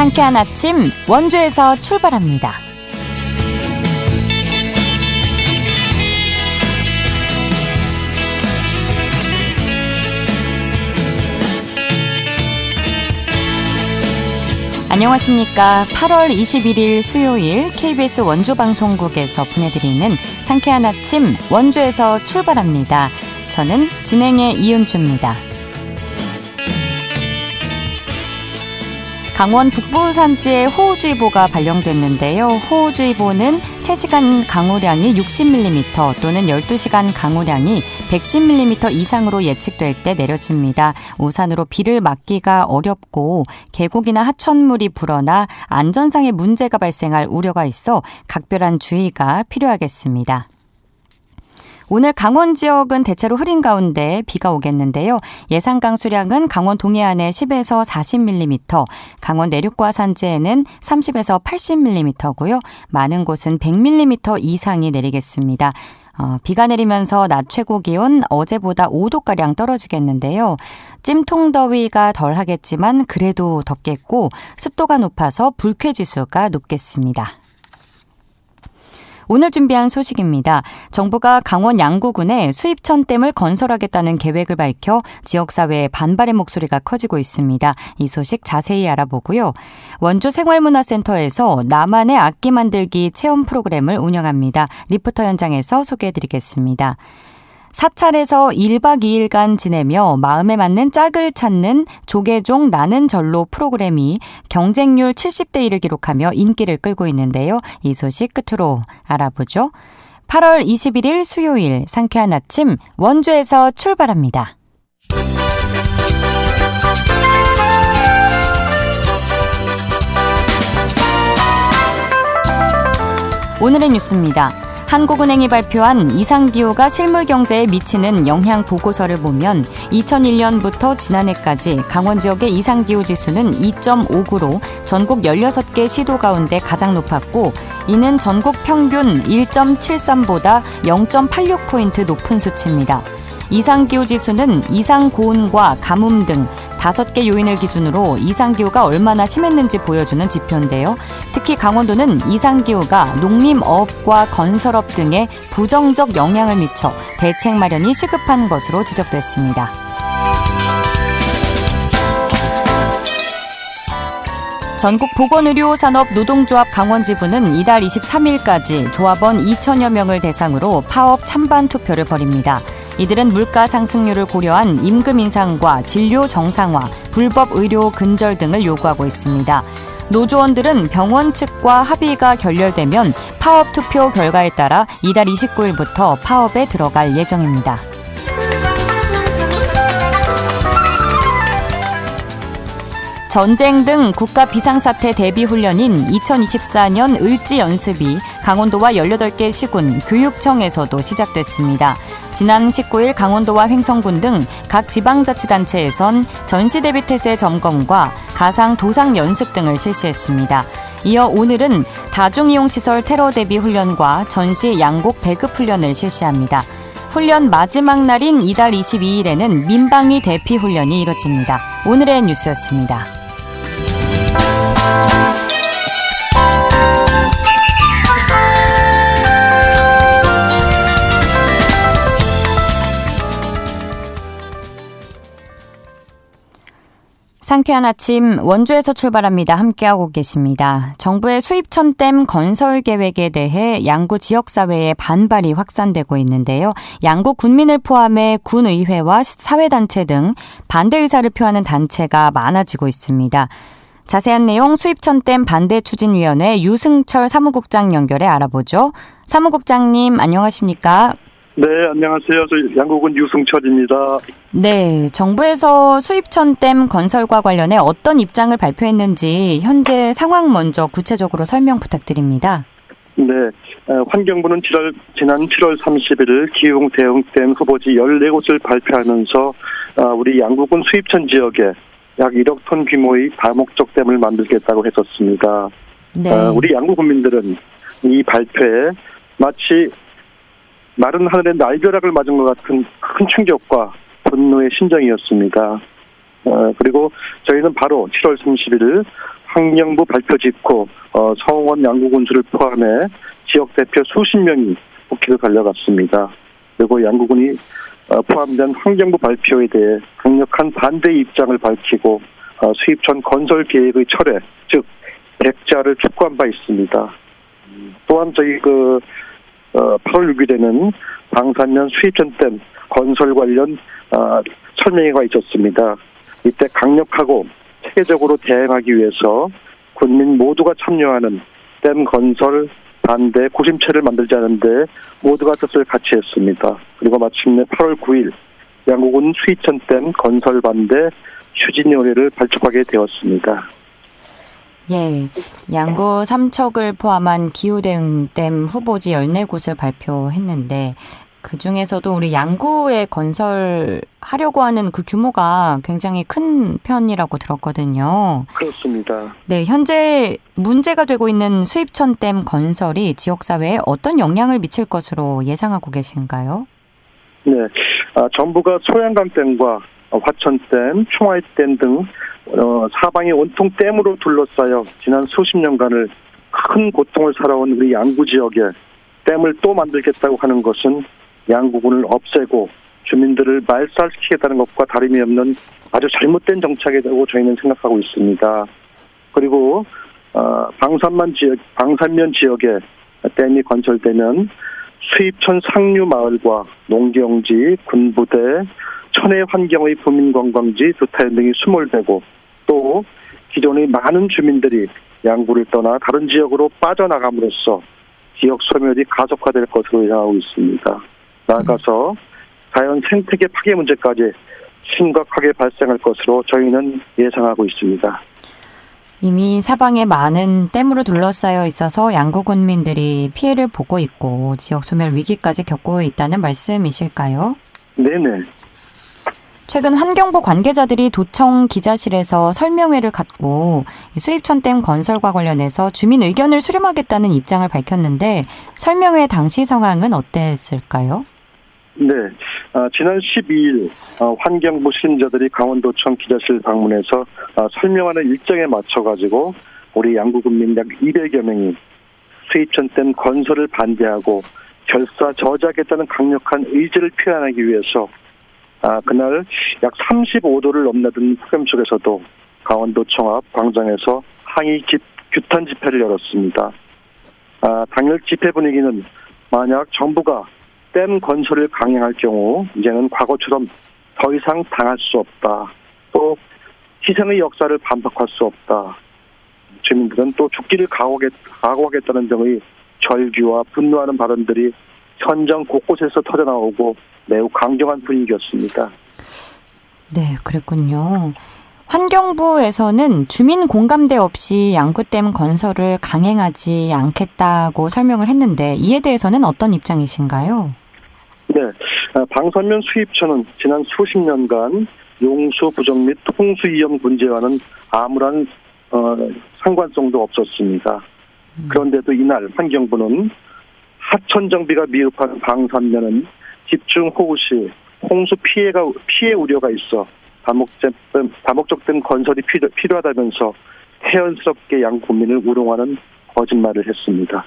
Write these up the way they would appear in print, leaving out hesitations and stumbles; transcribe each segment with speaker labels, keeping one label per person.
Speaker 1: 상쾌한 아침 원주에서 출발합니다. 안녕하십니까. 8월 21일 수요일 KBS 원주방송국에서 보내드리는 상쾌한 아침 원주에서 출발합니다. 저는 진행의 이은주입니다. 강원 북부 산지에 호우주의보가 발령됐는데요. 호우주의보는 3시간 강우량이 60mm 또는 12시간 강우량이 110mm 이상으로 예측될 때 내려집니다. 우산으로 비를 막기가 어렵고 계곡이나 하천물이 불어나 안전상의 문제가 발생할 우려가 있어 각별한 주의가 필요하겠습니다. 오늘 강원 지역은 대체로 흐린 가운데 비가 오겠는데요. 예상 강수량은 강원 동해안에 10에서 40mm, 강원 내륙과 산지에는 30에서 80mm고요. 많은 곳은 100mm 이상이 내리겠습니다. 비가 내리면서 낮 최고 기온 어제보다 5도가량 떨어지겠는데요. 찜통더위가 덜 하겠지만 그래도 덥겠고 습도가 높아서 불쾌지수가 높겠습니다. 오늘 준비한 소식입니다. 정부가 강원 양구군에 수입천댐을 건설하겠다는 계획을 밝혀 지역사회의 반발의 목소리가 커지고 있습니다. 이 소식 자세히 알아보고요. 원주 생활문화센터에서 나만의 악기 만들기 체험 프로그램을 운영합니다. 리포터 현장에서 소개해드리겠습니다. 사찰에서 1박 2일간 지내며 마음에 맞는 짝을 찾는 조계종 나는 절로 프로그램이 경쟁률 70대 1을 기록하며 인기를 끌고 있는데요. 이 소식 끝으로 알아보죠. 8월 21일 수요일 상쾌한 아침 원주에서 출발합니다. 오늘의 뉴스입니다. 한국은행이 발표한 이상기후가 실물 경제에 미치는 영향 보고서를 보면 2001년부터 지난해까지 강원 지역의 이상기후 지수는 2.59로 전국 16개 시도 가운데 가장 높았고 이는 전국 평균 1.73보다 0.86포인트 높은 수치입니다. 이상기후 지수는 이상고온과 가뭄 등 5개 요인을 기준으로 이상기후가 얼마나 심했는지 보여주는 지표인데요. 특히 강원도는 이상기후가 농림어업과 건설업 등에 부정적 영향을 미쳐 대책 마련이 시급한 것으로 지적됐습니다. 전국보건의료산업노동조합 강원지부는 이달 23일까지 조합원 2천여 명을 대상으로 파업 찬반 투표를 벌입니다. 이들은 물가 상승률을 고려한 임금 인상과 진료 정상화, 불법 의료 근절 등을 요구하고 있습니다. 노조원들은 병원 측과 합의가 결렬되면 파업 투표 결과에 따라 이달 29일부터 파업에 들어갈 예정입니다. 전쟁 등 국가 비상사태 대비 훈련인 2024년 을지연습이 강원도와 18개 시군, 교육청에서도 시작됐습니다. 지난 19일 강원도와 횡성군 등 각 지방자치단체에선 전시대비태세 점검과 가상 도상 연습 등을 실시했습니다. 이어 오늘은 다중이용시설 테러 대비 훈련과 전시 양곡 배급 훈련을 실시합니다. 훈련 마지막 날인 이달 22일에는 민방위 대피 훈련이 이뤄집니다. 오늘의 뉴스였습니다. 상쾌한 아침 원주에서 출발합니다. 함께하고 계십니다. 정부의 수입천댐 건설 계획에 대해 양구 지역사회의 반발이 확산되고 있는데요. 양구 군민을 포함해 군의회와 사회단체 등 반대 의사를 표하는 단체가 많아지고 있습니다. 자세한 내용 수입천댐 반대추진위원회 유승철 사무국장 연결해 알아보죠. 사무국장님 안녕하십니까?
Speaker 2: 네, 안녕하세요. 저 양구군 유승철입니다.
Speaker 1: 네, 정부에서 수입천댐 건설과 관련해 어떤 입장을 발표했는지 현재 상황 먼저 구체적으로 설명 부탁드립니다.
Speaker 2: 네, 환경부는 지난 7월 30일 기흥 대흥댐 후보지 14곳을 발표하면서 우리 양구군 수입천 지역에 약 1억 톤 규모의 다목적 댐을 만들겠다고 했었습니다. 네. 우리 양구 국민들은 이 발표에 마치 마른 하늘에 날벼락을 맞은 것 같은 큰 충격과 분노의 심정이었습니다. 그리고 저희는 바로 7월 30일 환경부 발표 직후 서흥원 양구군수를 포함해 지역 대표 수십 명이 국회로 달려갔습니다. 그리고 양구군이 포함된 환경부 발표에 대해 강력한 반대 입장을 밝히고 수입촌 건설 계획의 철회, 즉 백자를 촉구한 바 있습니다. 또한 저희 8월 6일에는 방산면 수입촌댐 건설 관련 설명회가 있었습니다. 이때 강력하고 체계적으로 대응하기 위해서 군민 모두가 참여하는 댐 건설 반대 고심체를 만들자는데 모두가 뜻을 같이 했습니다. 그리고 마침내 8월 9일 양구군 수이천댐 건설 반대 추진 의뢰를 발족하게 되었습니다.
Speaker 1: 예, 양구 삼척을 포함한 기후대응댐 후보지 14곳을 발표했는데 그중에서도 우리 양구에 건설하려고 하는 그 규모가 굉장히 큰 편이라고 들었거든요.
Speaker 2: 그렇습니다.
Speaker 1: 네, 현재 문제가 되고 있는 수입천댐 건설이 지역사회에 어떤 영향을 미칠 것으로 예상하고 계신가요?
Speaker 2: 네, 정부가 소양강댐과 화천댐, 총화이댐 등 사방이 온통 댐으로 둘러싸여 지난 수십 년간을 큰 고통을 살아온 우리 양구 지역에 댐을 또 만들겠다고 하는 것은 양구군을 없애고 주민들을 말살시키겠다는 것과 다름이 없는 아주 잘못된 정책이라고 저희는 생각하고 있습니다. 그리고 방산면 지역에 댐이 건설되면 수입천 상류 마을과 농경지, 군부대, 천혜 환경의 부민관광지, 두타연 등이 수몰되고 또 기존의 많은 주민들이 양구를 떠나 다른 지역으로 빠져나감으로써 지역 소멸이 가속화될 것으로 예상하고 있습니다. 나아가서 자연 생태계 파괴 문제까지 심각하게 발생할 것으로 저희는 예상하고 있습니다.
Speaker 1: 이미 사방에 많은 댐으로 둘러싸여 있어서 양구 군민들이 피해를 보고 있고 지역 소멸 위기까지 겪고 있다는 말씀이실까요?
Speaker 2: 네네.
Speaker 1: 최근 환경부 관계자들이 도청 기자실에서 설명회를 갖고 수입천댐 건설과 관련해서 주민 의견을 수렴하겠다는 입장을 밝혔는데 설명회 당시 상황은 어땠을까요?
Speaker 2: 네, 지난 12일 환경부 실임자들이 강원도청 기자실 방문해서 설명하는 일정에 맞춰가지고 우리 양구 군민 약 200여 명이 수입천댐 건설을 반대하고 결사 저지하겠다는 강력한 의지를 표현하기 위해서 그날 약 35도를 넘나든 폭염 속에서도 강원도청 앞 광장에서 항의 규탄 집회를 열었습니다. 당일 집회 분위기는 만약 정부가 댐 건설을 강행할 경우 이제는 과거처럼 더 이상 당할 수 없다. 또 희생의 역사를 반박할 수 없다. 주민들은 또 죽기를 각오하겠다는 등의 절규와 분노하는 발언들이 현장 곳곳에서 터져나오고 매우 강경한 분위기였습니다.
Speaker 1: 네, 그랬군요. 환경부에서는 주민 공감대 없이 양구댐 건설을 강행하지 않겠다고 설명을 했는데 이에 대해서는 어떤 입장이신가요?
Speaker 2: 네, 방산면 수입처는 지난 수십 년간 용수 부족 및 홍수 위험 문제와는 아무런 상관성도 없었습니다. 그런데도 이날 환경부는 하천 정비가 미흡한 방산면은 집중 호우 시 홍수 피해 우려가 있어 다목적된 건설이 필요하다면서 태연스럽게 양구 국민을 우롱하는 거짓말을 했습니다.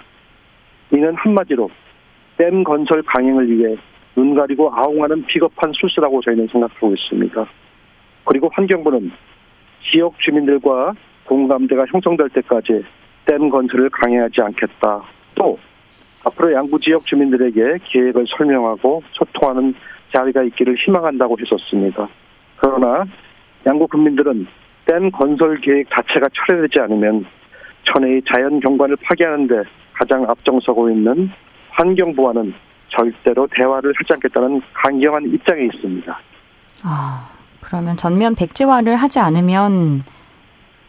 Speaker 2: 이는 한마디로 댐 건설 강행을 위해 눈 가리고 아웅하는 비겁한 술수라고 저희는 생각하고 있습니다. 그리고 환경부는 지역 주민들과 공감대가 형성될 때까지 댐 건설을 강행하지 않겠다. 또 앞으로 양구 지역 주민들에게 계획을 설명하고 소통하는 자리가 있기를 희망한다고 했었습니다. 그러나 양구 국민들은 댐 건설 계획 자체가 철회되지 않으면 천혜의 자연 경관을 파괴하는 데 가장 앞장서고 있는 환경부와는 절대로 대화를 하지 않겠다는 강경한 입장에 있습니다.
Speaker 1: 그러면 전면 백지화를 하지 않으면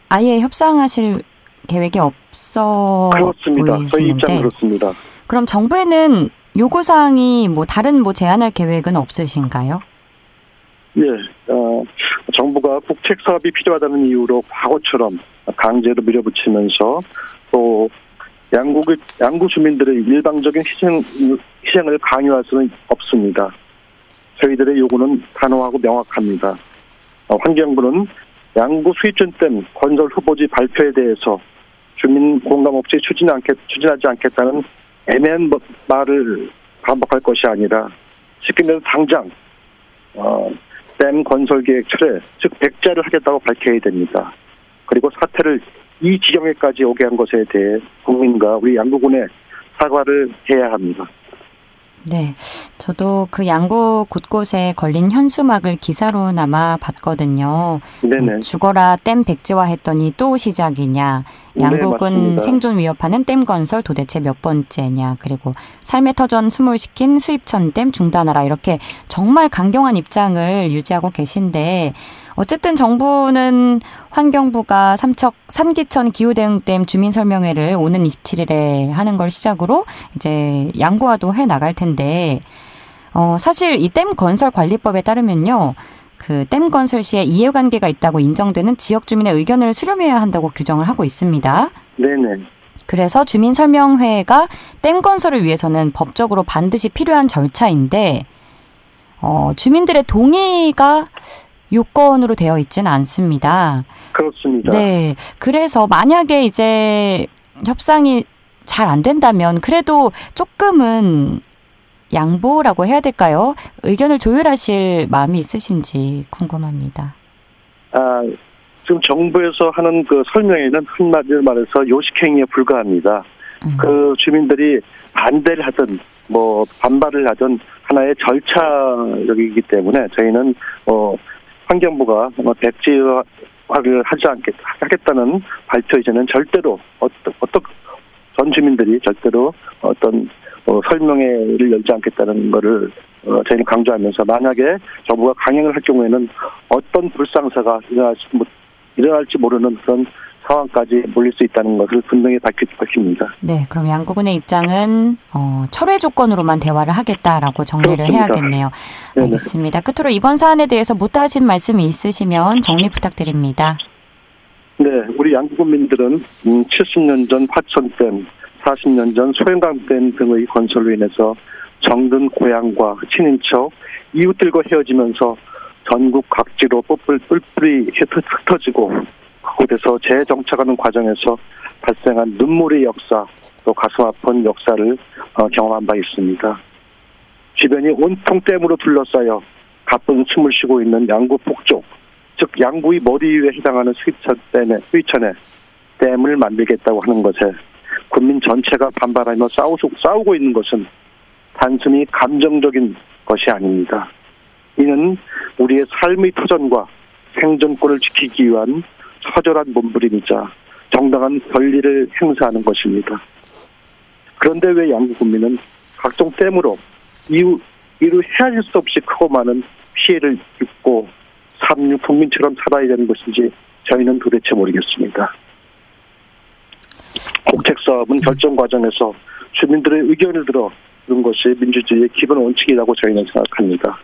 Speaker 1: 아예 협상하실 계획이 없어
Speaker 2: 그렇습니다.
Speaker 1: 보이시는데.
Speaker 2: 저희 입장은 그렇습니다.
Speaker 1: 그럼 정부에는 요구사항이 다른 제안할 계획은 없으신가요?
Speaker 2: 예, 정부가 국책 사업이 필요하다는 이유로 과거처럼 강제로 밀어붙이면서 또 양구 주민들의 일방적인 희생을 강요할 수는 없습니다. 저희들의 요구는 단호하고 명확합니다. 환경부는 양구 수입전댐 건설 후보지 발표에 대해서 주민 공감 없이 추진하지 않겠다는 애매한 말을 반복할 것이 아니라 쉽게 말해서 당장 댐 건설 계획 철회, 즉 백지화를 하겠다고 밝혀야 됩니다. 그리고 사태를 이 지경에까지 오게 한 것에 대해 국민과 우리 양구군에 사과를 해야 합니다.
Speaker 1: 네, 저도 그 양구 곳곳에 걸린 현수막을 기사로나마 봤거든요.
Speaker 2: 네네.
Speaker 1: 죽어라 댐 백지화 했더니 또 시작이냐. 양구군
Speaker 2: 네,
Speaker 1: 생존 위협하는 댐 건설 도대체 몇 번째냐. 그리고 삶의 터전 수몰시킨 수입천 댐 중단하라. 이렇게 정말 강경한 입장을 유지하고 계신데 어쨌든 정부는 환경부가 삼척 산기천 기후대응댐 주민설명회를 오는 27일에 하는 걸 시작으로 이제 양구화도 해 나갈 텐데 사실 이 댐 건설 관리법에 따르면요. 그 댐 건설 시에 이해관계가 있다고 인정되는 지역 주민의 의견을 수렴해야 한다고 규정을 하고 있습니다.
Speaker 2: 네네.
Speaker 1: 그래서 주민설명회가 댐 건설을 위해서는 법적으로 반드시 필요한 절차인데 주민들의 동의가 요건으로 되어 있지는 않습니다.
Speaker 2: 그렇습니다.
Speaker 1: 네. 그래서 만약에 이제 협상이 잘 안 된다면 그래도 조금은 양보라고 해야 될까요? 의견을 조율하실 마음이 있으신지 궁금합니다.
Speaker 2: 지금 정부에서 하는 그 설명에는 한마디로 말해서 요식행위에 불과합니다. 그 주민들이 반대를 하든 반발을 하든 하나의 절차적이기 때문에 저희는 환경부가 백지화를 하겠다는 발표 이전엔 절대로 전 주민들이 절대로 설명회를 열지 않겠다는 거를 저희는 강조하면서 만약에 정부가 강행을 할 경우에는 어떤 불상사가 일어날지 모르는 그런 상황까지 몰릴 수 있다는 것을 분명히 밝힙니다.
Speaker 1: 네, 그럼 양구군의 입장은 철회 조건으로만 대화를 하겠다라고 정리를
Speaker 2: 그렇습니다.
Speaker 1: 해야겠네요.
Speaker 2: 네네.
Speaker 1: 알겠습니다. 끝으로 이번 사안에 대해서 못다 하신 말씀이 있으시면 정리 부탁드립니다.
Speaker 2: 네, 우리 양구군민들은 70년 전 화천댐, 40년 전 소행강댐 등의 건설로 인해서 정든 고향과 친인척, 이웃들과 헤어지면서 전국 각지로 뿔뿔이 흩어지고 그곳에서 재정착하는 과정에서 발생한 눈물의 역사, 또 가슴 아픈 역사를 경험한 바 있습니다. 주변이 온통 댐으로 둘러싸여 가쁜 숨을 쉬고 있는 양구 북쪽, 즉 양구의 머리 위에 해당하는 수입천에 댐을 만들겠다고 하는 것에 국민 전체가 반발하며 싸우고 있는 것은 단순히 감정적인 것이 아닙니다. 이는 우리의 삶의 터전과 생존권을 지키기 위한 처절한 몸부림이자 정당한 권리를 행사하는 것입니다. 그런데 왜 양구 국민은 각종 댐으로 이루 헤아릴 수 없이 크고 많은 피해를 입고 국민처럼 살아야 되는 것인지 저희는 도대체 모르겠습니다. 국책사업은 결정 과정에서 주민들의 의견을 들어 그런 것이 민주주의의 기본 원칙이라고 저희는 생각합니다.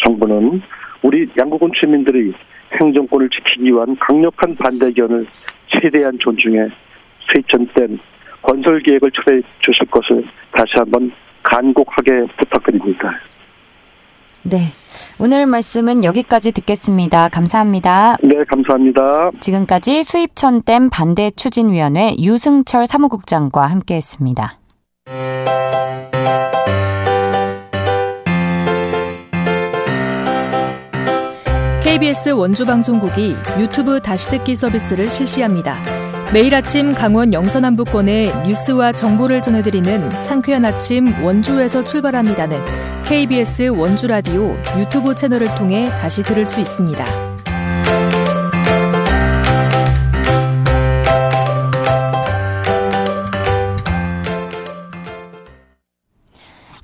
Speaker 2: 정부는 우리 양구군 주민들의 생존권을 지키기 위한 강력한 반대 의견을 최대한 존중해 수입천댐 건설 계획을 철회해 주실 것을 다시 한번 간곡하게 부탁드립니다.
Speaker 1: 네, 오늘 말씀은 여기까지 듣겠습니다. 감사합니다.
Speaker 2: 네, 감사합니다.
Speaker 1: 지금까지 수입천댐 반대추진위원회 유승철 사무국장과 함께했습니다.
Speaker 3: KBS 원주방송국이 유튜브 다시 듣기 서비스를 실시합니다. 매일 아침 강원 영서남부권의 뉴스와 정보를 전해드리는 상쾌한 아침 원주에서 출발합니다는 KBS 원주라디오 유튜브 채널을 통해 다시 들을 수 있습니다.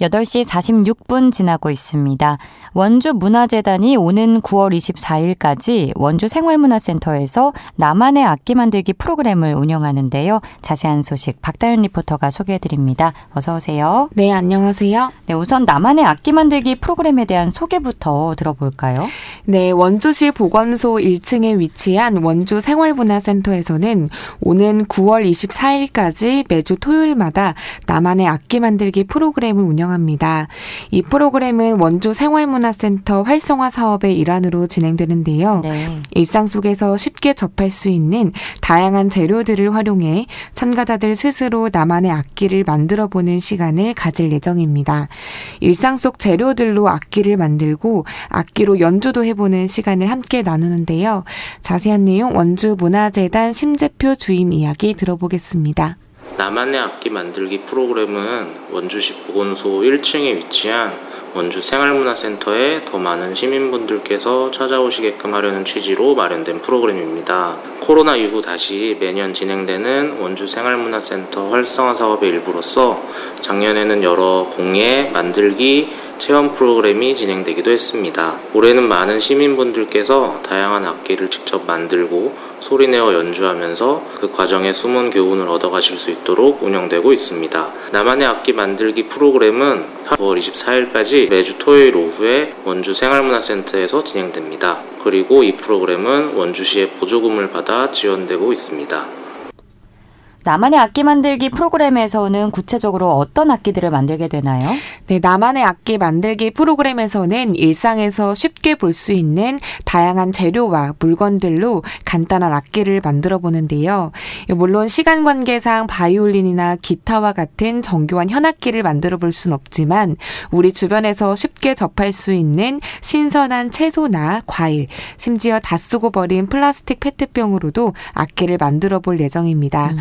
Speaker 1: 8시 46분 지나고 있습니다. 원주문화재단이 오는 9월 24일까지 원주 생활문화센터에서 나만의 악기 만들기 프로그램을 운영하는데요. 자세한 소식 박다윤 리포터가 소개해드립니다. 어서 오세요.
Speaker 4: 네, 안녕하세요.
Speaker 1: 네, 우선 나만의 악기 만들기 프로그램에 대한 소개부터 들어볼까요?
Speaker 4: 네, 원주시 보건소 1층에 위치한 원주 생활문화센터에서는 오는 9월 24일까지 매주 토요일마다 나만의 악기 만들기 프로그램을 운영합니다. 예정합니다. 이 프로그램은 원주 생활문화센터 활성화 사업의 일환으로 진행되는데요.
Speaker 1: 네.
Speaker 4: 일상 속에서 쉽게 접할 수 있는 다양한 재료들을 활용해 참가자들 스스로 나만의 악기를 만들어보는 시간을 가질 예정입니다. 일상 속 재료들로 악기를 만들고 악기로 연주도 해보는 시간을 함께 나누는데요. 자세한 내용 원주문화재단 심재표 주임 이야기 들어보겠습니다.
Speaker 5: 나만의 악기 만들기 프로그램은 원주시 보건소 1층에 위치한 원주 생활문화센터에 더 많은 시민분들께서 찾아오시게끔 하려는 취지로 마련된 프로그램입니다. 코로나 이후 다시 매년 진행되는 원주 생활문화센터 활성화 사업의 일부로서 작년에는 여러 공예, 만들기, 체험 프로그램이 진행되기도 했습니다. 올해는 많은 시민분들께서 다양한 악기를 직접 만들고 소리내어 연주하면서 그 과정에 숨은 교훈을 얻어가실 수 있도록 운영되고 있습니다. 나만의 악기 만들기 프로그램은 9월 24일까지 매주 토요일 오후에 원주 생활문화센터에서 진행됩니다. 그리고 이 프로그램은 원주시의 보조금을 받아 지원되고 있습니다.
Speaker 1: 나만의 악기 만들기 프로그램에서는 구체적으로 어떤 악기들을 만들게 되나요?
Speaker 4: 네, 나만의 악기 만들기 프로그램에서는 일상에서 쉽게 볼 수 있는 다양한 재료와 물건들로 간단한 악기를 만들어 보는데요. 물론 시간 관계상 바이올린이나 기타와 같은 정교한 현악기를 만들어 볼 순 없지만 우리 주변에서 쉽게 접할 수 있는 신선한 채소나 과일, 심지어 다 쓰고 버린 플라스틱 페트병으로도 악기를 만들어 볼 예정입니다.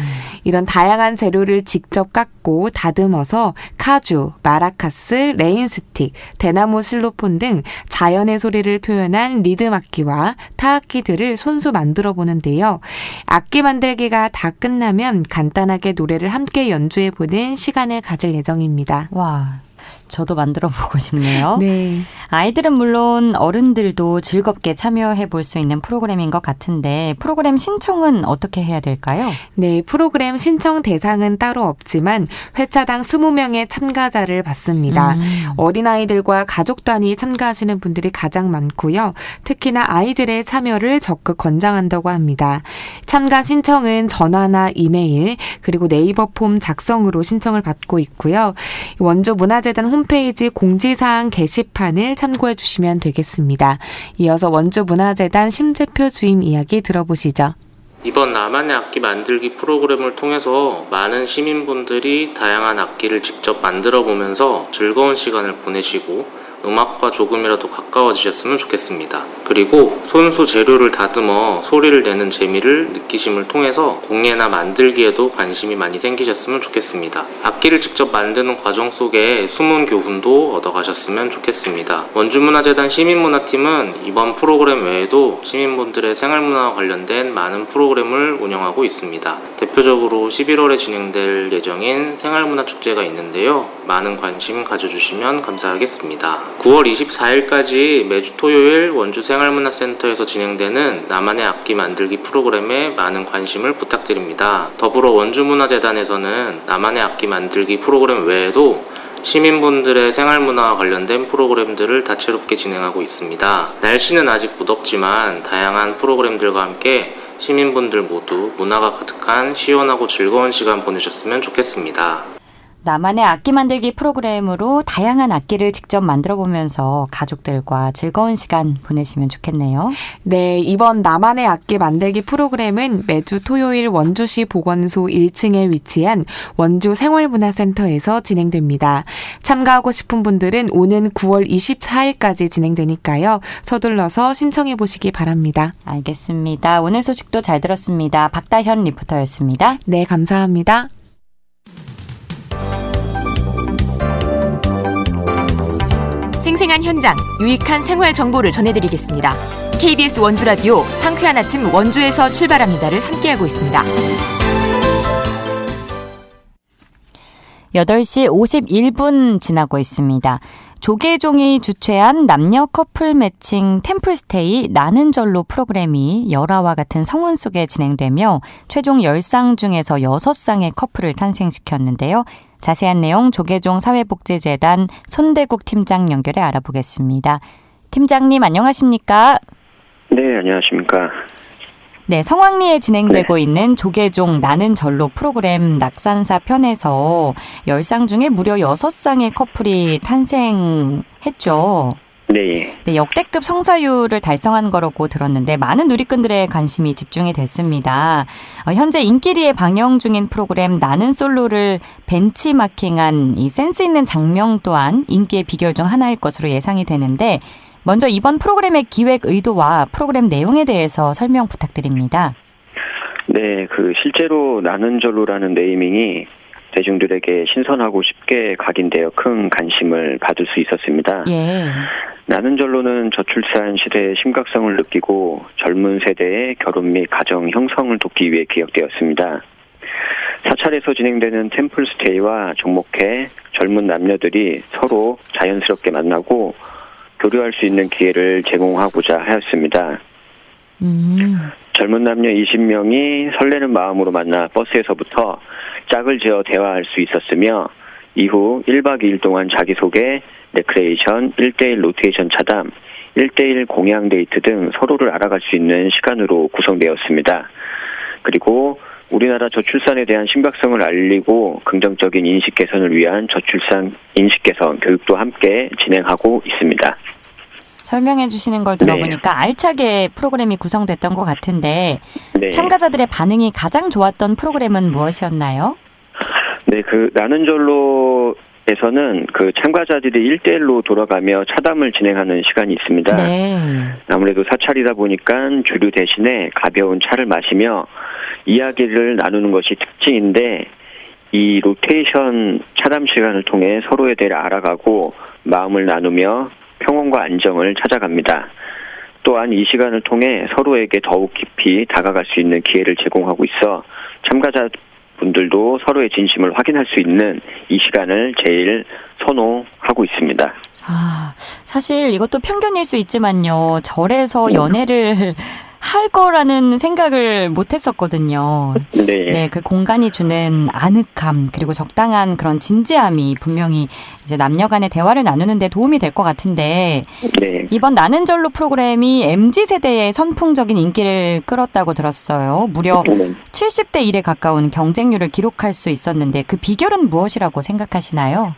Speaker 4: 이런 다양한 재료를 직접 깎고 다듬어서 카주, 마라카스, 레인스틱, 대나무 실로폰 등 자연의 소리를 표현한 리듬 악기와 타악기들을 손수 만들어 보는데요. 악기 만들기가 다 끝나면 간단하게 노래를 함께 연주해 보는 시간을 가질 예정입니다.
Speaker 1: 와, 저도 만들어 보고 싶네요.
Speaker 4: 네.
Speaker 1: 아이들은 물론 어른들도 즐겁게 참여해 볼 수 있는 프로그램인 것 같은데 프로그램 신청은 어떻게 해야 될까요?
Speaker 4: 네, 프로그램 신청 대상은 따로 없지만 회차당 20명의 참가자를 받습니다. 어린아이들과 가족 단위 참가하시는 분들이 가장 많고요. 특히나 아이들의 참여를 적극 권장한다고 합니다. 참가 신청은 전화나 이메일 그리고 네이버 폼 작성으로 신청을 받고 있고요. 원주문화재단 홈페이지 공지사항 게시판을 참고해 주시면 되겠습니다. 이어서 원주문화재단 심재표 주임 이야기 들어보시죠.
Speaker 5: 이번 나만의 악기 만들기 프로그램을 통해서 많은 시민분들이 다양한 악기를 직접 만들어 보면서 즐거운 시간을 보내시고 음악과 조금이라도 가까워지셨으면 좋겠습니다. 그리고 손수 재료를 다듬어 소리를 내는 재미를 느끼심을 통해서 공예나 만들기에도 관심이 많이 생기셨으면 좋겠습니다. 악기를 직접 만드는 과정 속에 숨은 교훈도 얻어가셨으면 좋겠습니다. 원주문화재단 시민문화팀은 이번 프로그램 외에도 시민분들의 생활문화와 관련된 많은 프로그램을 운영하고 있습니다. 대표적으로 11월에 진행될 예정인 생활문화축제가 있는데요. 많은 관심 가져주시면 감사하겠습니다. 9월 24일까지 매주 토요일 원주생활문화센터에서 진행되는 나만의 악기 만들기 프로그램에 많은 관심을 부탁드립니다. 더불어 원주문화재단에서는 나만의 악기 만들기 프로그램 외에도 시민분들의 생활문화와 관련된 프로그램들을 다채롭게 진행하고 있습니다. 날씨는 아직 무덥지만 다양한 프로그램들과 함께 시민분들 모두 문화가 가득한 시원하고 즐거운 시간 보내셨으면 좋겠습니다.
Speaker 1: 나만의 악기 만들기 프로그램으로 다양한 악기를 직접 만들어 보면서 가족들과 즐거운 시간 보내시면 좋겠네요.
Speaker 4: 네, 이번 나만의 악기 만들기 프로그램은 매주 토요일 원주시 보건소 1층에 위치한 원주 생활문화센터에서 진행됩니다. 참가하고 싶은 분들은 오는 9월 24일까지 진행되니까요. 서둘러서 신청해 보시기 바랍니다.
Speaker 1: 알겠습니다. 오늘 소식도 잘 들었습니다. 박다현 리포터였습니다.
Speaker 4: 네, 감사합니다.
Speaker 6: 생생한 현장, 유익한 생활 정보를 전해드리겠습니다. KBS 원주라디오 상쾌한 아침 원주에서 출발합니다를 함께하고 있습니다.
Speaker 1: 8시 51분 지나고 있습니다. 조계종이 주최한 남녀 커플 매칭 템플스테이 나는 절로 프로그램이 열화와 같은 성원 속에 진행되며 최종 10쌍 중에서 6쌍의 커플을 탄생시켰는데요. 자세한 내용 조계종 사회복지재단 손대국 팀장 연결해 알아보겠습니다. 팀장님 안녕하십니까?
Speaker 7: 네, 안녕하십니까?
Speaker 1: 네, 성황리에 진행되고 있는 조계종 나는 절로 프로그램 낙산사 편에서 10쌍 중에 무려 6쌍의 커플이 탄생했죠.
Speaker 7: 네.
Speaker 1: 네, 역대급 성사율을 달성한 거라고 들었는데 많은 누리꾼들의 관심이 집중이 됐습니다. 현재 인기리에 방영 중인 프로그램 나는 솔로를 벤치마킹한 이 센스 있는 장면 또한 인기의 비결 중 하나일 것으로 예상이 되는데 먼저 이번 프로그램의 기획 의도와 프로그램 내용에 대해서 설명 부탁드립니다.
Speaker 7: 네, 실제로 나는 절로라는 네이밍이 대중들에게 신선하고 쉽게 각인되어 큰 관심을 받을 수 있었습니다.
Speaker 1: 예.
Speaker 7: 나는 절로는 저출산 시대의 심각성을 느끼고 젊은 세대의 결혼 및 가정 형성을 돕기 위해 기획되었습니다. 사찰에서 진행되는 템플스테이와 종목회 젊은 남녀들이 서로 자연스럽게 만나고 교류할 수 있는 기회를 제공하고자 하였습니다. 젊은 남녀 20명이 설레는 마음으로 만나 버스에서부터 짝을 지어 대화할 수 있었으며 이후 1박 2일 동안 자기소개, 레크레이션, 1대1 로테이션 차담, 1대1 공양 데이트 등 서로를 알아갈 수 있는 시간으로 구성되었습니다. 그리고 우리나라 저출산에 대한 심각성을 알리고 긍정적인 인식 개선을 위한 저출산 인식 개선 교육도 함께 진행하고 있습니다.
Speaker 1: 설명해 주시는 걸 들어보니까 알차게 프로그램이 구성됐던 것 같은데 참가자들의 반응이 가장 좋았던 프로그램은 무엇이었나요?
Speaker 7: 네, 나는 절로에서는 참가자들이 1대1로 돌아가며 차담을 진행하는 시간이 있습니다.
Speaker 1: 네.
Speaker 7: 아무래도 사찰이다 보니까 주류 대신에 가벼운 차를 마시며 이야기를 나누는 것이 특징인데 이 로테이션 차담 시간을 통해 서로에 대해 알아가고 마음을 나누며 평온과 안정을 찾아갑니다. 또한 이 시간을 통해 서로에게 더욱 깊이 다가갈 수 있는 기회를 제공하고 있어 참가자분들도 서로의 진심을 확인할 수 있는 이 시간을 제일 선호하고 있습니다.
Speaker 1: 사실 이것도 편견일 수 있지만요. 절에서 연애를 할 거라는 생각을 못 했었거든요. 네, 그 공간이 주는 아늑함 그리고 적당한 그런 진지함이 분명히 이제 남녀 간의 대화를 나누는 데 도움이 될 것 같은데 이번 나는 절로 프로그램이 MZ세대의 선풍적인 인기를 끌었다고 들었어요. 무려 70대 1에 가까운 경쟁률을 기록할 수 있었는데 그 비결은 무엇이라고 생각하시나요?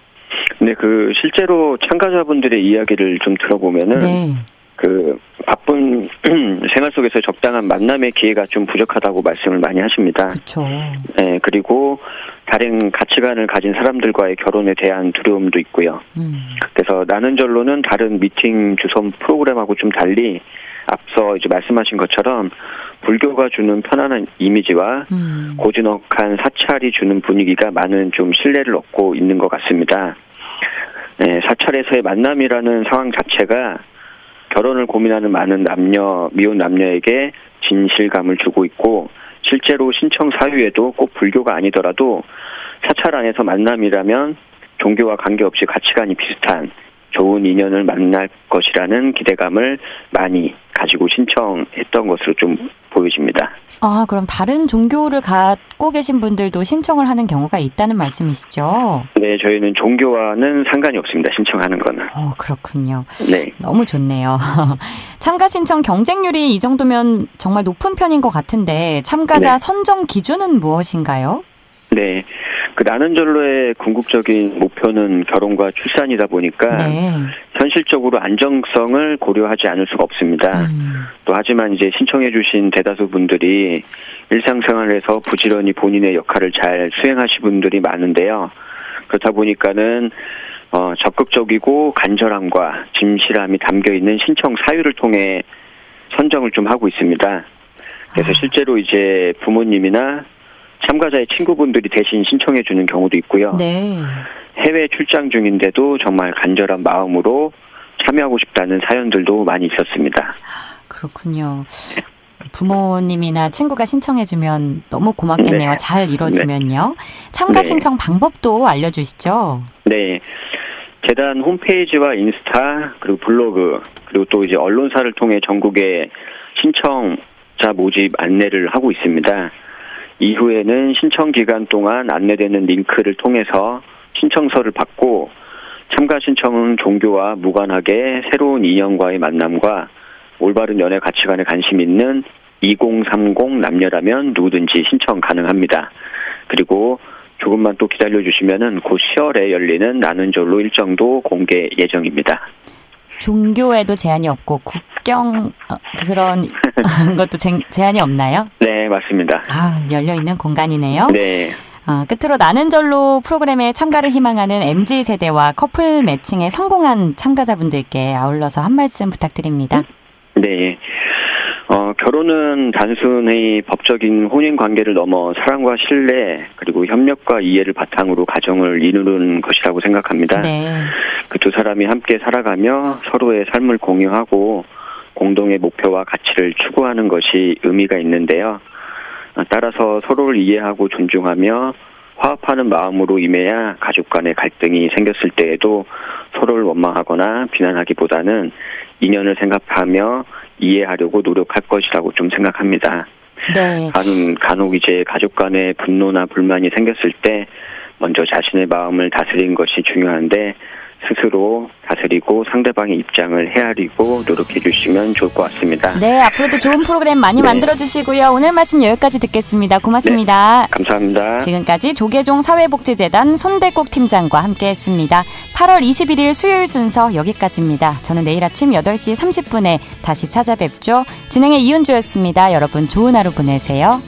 Speaker 7: 네, 실제로 참가자분들의 이야기를 좀 들어보면은 바쁜 생활 속에서 적당한 만남의 기회가 좀 부족하다고 말씀을 많이 하십니다.
Speaker 1: 그렇죠.
Speaker 7: 네, 그리고 다른 가치관을 가진 사람들과의 결혼에 대한 두려움도 있고요. 그래서 나는 절로는 다른 미팅 주선 프로그램하고 좀 달리 앞서 이제 말씀하신 것처럼 불교가 주는 편안한 이미지와 고즈넉한 사찰이 주는 분위기가 많은 좀 신뢰를 얻고 있는 것 같습니다. 네, 사찰에서의 만남이라는 상황 자체가 결혼을 고민하는 많은 미혼 남녀에게 진실감을 주고 있고 실제로 신청 사유에도 꼭 불교가 아니더라도 사찰 안에서 만남이라면 종교와 관계없이 가치관이 비슷한 좋은 인연을 만날 것이라는 기대감을 많이 가지고 신청했던 것으로 좀 보여집니다.
Speaker 1: 그럼 다른 종교를 갖고 계신 분들도 신청을 하는 경우가 있다는 말씀이시죠?
Speaker 7: 네, 저희는 종교와는 상관이 없습니다. 신청하는 거는.
Speaker 1: 그렇군요.
Speaker 7: 네.
Speaker 1: 너무 좋네요. 참가 신청 경쟁률이 이 정도면 정말 높은 편인 것 같은데 참가자 선정 기준은 무엇인가요?
Speaker 7: 네. 나는 절로의 궁극적인 목표는 결혼과 출산이다 보니까 현실적으로 안정성을 고려하지 않을 수가 없습니다. 또 하지만 이제 신청해 주신 대다수 분들이 일상생활에서 부지런히 본인의 역할을 잘 수행하신 분들이 많은데요. 그렇다 보니까는 적극적이고 간절함과 진실함이 담겨있는 신청 사유를 통해 선정을 좀 하고 있습니다. 그래서 실제로 이제 부모님이나 참가자의 친구분들이 대신 신청해 주는 경우도 있고요. 해외 출장 중인데도 정말 간절한 마음으로 참여하고 싶다는 사연들도 많이 있었습니다.
Speaker 1: 그렇군요. 부모님이나 친구가 신청해주면 너무 고맙겠네요. 잘 이루어지면요. 참가 신청 방법도 알려주시죠. 네.
Speaker 7: 재단 홈페이지와 인스타 그리고 블로그 그리고 또 이제 언론사를 통해 전국에 신청자 모집 안내를 하고 있습니다. 이후에는 신청 기간 동안 안내되는 링크를 통해서 신청서를 받고 참가 신청은 종교와 무관하게 새로운 인연과의 만남과 올바른 연애 가치관에 관심 있는 2030 남녀라면 누구든지 신청 가능합니다. 그리고 조금만 또 기다려주시면은 곧 10월에 열리는 나눈 절로 일정도 공개 예정입니다.
Speaker 1: 종교에도 제한이 없고 국경 그런 것도 제한이 없나요?
Speaker 7: 네, 맞습니다.
Speaker 1: 열려있는 공간이네요.
Speaker 7: 네.
Speaker 1: 끝으로 나는 절로 프로그램에 참가를 희망하는 MZ세대와 커플 매칭에 성공한 참가자분들께 아울러서 한 말씀 부탁드립니다.
Speaker 7: 네. 결혼은 단순히 법적인 혼인 관계를 넘어 사랑과 신뢰 그리고 협력과 이해를 바탕으로 가정을 이루는 것이라고 생각합니다.
Speaker 1: 네.
Speaker 7: 그 두 사람이 함께 살아가며 서로의 삶을 공유하고 공동의 목표와 가치를 추구하는 것이 의미가 있는데요. 따라서 서로를 이해하고 존중하며 화합하는 마음으로 임해야 가족 간의 갈등이 생겼을 때에도 서로를 원망하거나 비난하기보다는 인연을 생각하며 이해하려고 노력할 것이라고 좀 생각합니다.
Speaker 1: 네.
Speaker 7: 간혹 이제 가족 간의 분노나 불만이 생겼을 때 먼저 자신의 마음을 다스리는 것이 중요한데 스스로 다스리고 상대방의 입장을 헤아리고 노력해 주시면 좋을 것 같습니다.
Speaker 1: 네, 앞으로도 좋은 프로그램 많이 만들어 주시고요. 오늘 말씀 여기까지 듣겠습니다. 고맙습니다.
Speaker 7: 네, 감사합니다.
Speaker 1: 지금까지 조계종 사회복지재단 손대국 팀장과 함께했습니다. 8월 21일 수요일 순서 여기까지입니다. 저는 내일 아침 8시 30분에 다시 찾아뵙죠. 진행의 이은주였습니다. 여러분 좋은 하루 보내세요.